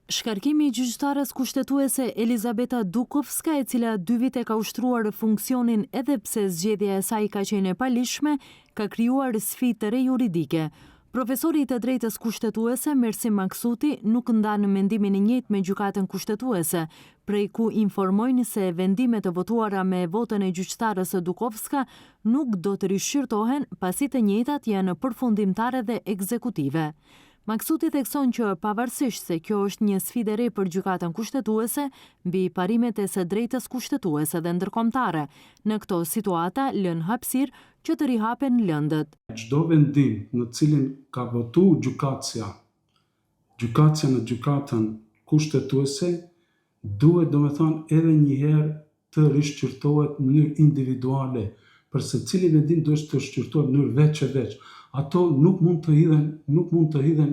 Shkarkimi i gjyqtares kushtetuese Elizabeta Dukovska, e cila 2 vite ka ushtruar funksionin edhe pse zgjedhja e saj ka qenë e palishme, ka krijuar sfidë të re juridike. Profesori i të drejtës kushtetuese Mersim Maksuti nuk ndan mendimin e njëjtë me gjykatën kushtetuese, prej ku informojnë se vendimet të votuara me votën e gjyqtares Dukovska nuk do të rishqyrtohen pasi të njëjtat janë përfundimtare dhe ekzekutive. Maksuti thekson që pavarësisht se kjo është një sfidë e re për gjykatën kushtetuese, mbi parimet e së drejtës kushtetuese dhe ndërkombëtare, në këto situata lën hapësirë që të rihapen lëndët. Çdo vendim në cilin ka votuar gjykatësia në gjykatën kushtetuese duhet edhe një herë të rishqyrtohet në mënyrë individuale, për secili vendim duhet të rishqyrtohet në mënyrë veç e veç. Ato nuk mund të hidhen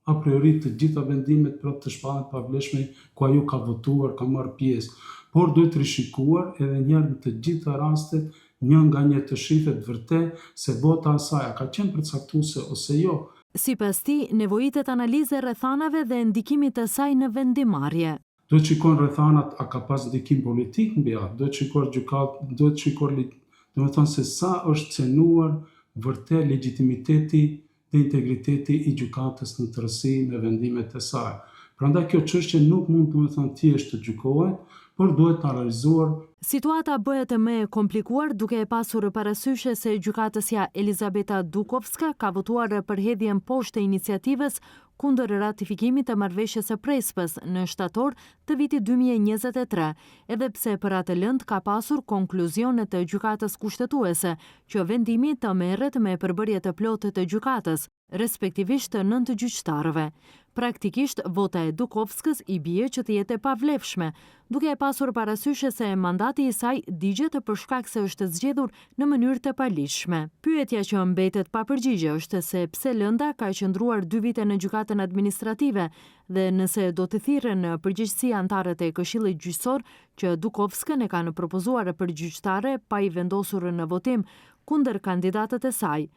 a priori të gjitha vendimet për të shpallën pavlefshme ku ajo ka votuar, ka marrë pjesë, por duhet rishikuar edhe njëherë në të gjitha rastet një nga një të shihet vërtet se vota e saj ka qenë përcaktuese ose jo. Sipas tij, nevojitet analize rrethanave dhe ndikimit të saj në vendimarrje. Duhet shikojnë rrethanat a ka pas ndikim politik mbi atë, duhet shikojnë se sa është cenuar vërtet legitimiteti dhe integriteti i gjykatës në tërësi me vendimet e saj. Prandaj kjo çështje nuk mund thjesht të gjykohet, por duhet të analizuar. Situata bëhet më e komplikuar duke e pasur parasysh se gjykatësja Elizabeta Dukovska ka votuar për hedhjen poshtë të iniciativës kundër ratifikimit të marrëveshjes së Prespës në shtator të vitit 2023, edhe pse për atë lëndë ka pasur konkluzionet të gjykatës kushtetuese që vendimi të merret me përbërje të plotë të gjykatës, respektivisht të 9 gjyqtarëve. Praktikisht, vota e Dukovskës i bie që të jetë e pavlefshme, duke e pasur parasysh se mandati i saj digjet për shkak se është zgjedhur në mënyrë të palishme. Pyetja që mbetet pa përgjigje është se pse lënda ka qëndruar 2 vite në gjykatën administrative dhe nëse do të thirren në përgjegjësi antarët e Këshillit Gjyqësor që Dukovskën e kanë propozuar për gjyqtare pa i vendosur në votim kundër kandidatët e saj.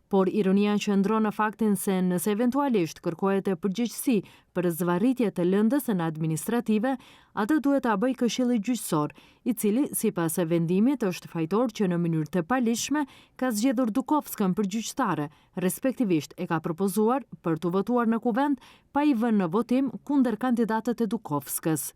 Por ironia qëndron në faktin se nëse eventualisht kërkohet e përgjegjësi për zvarritje të lëndës në administrative, atë duhet ta bëjë Këshilli Gjyqësor, i cili sipas vendimit është fajtor që në mënyrë të palishme ka zgjedhur Dukovskën për gjyqtare, respektivisht e ka propozuar për të votuar në kuvend pa i vënë në votim kundër kandidatët e Dukovskës.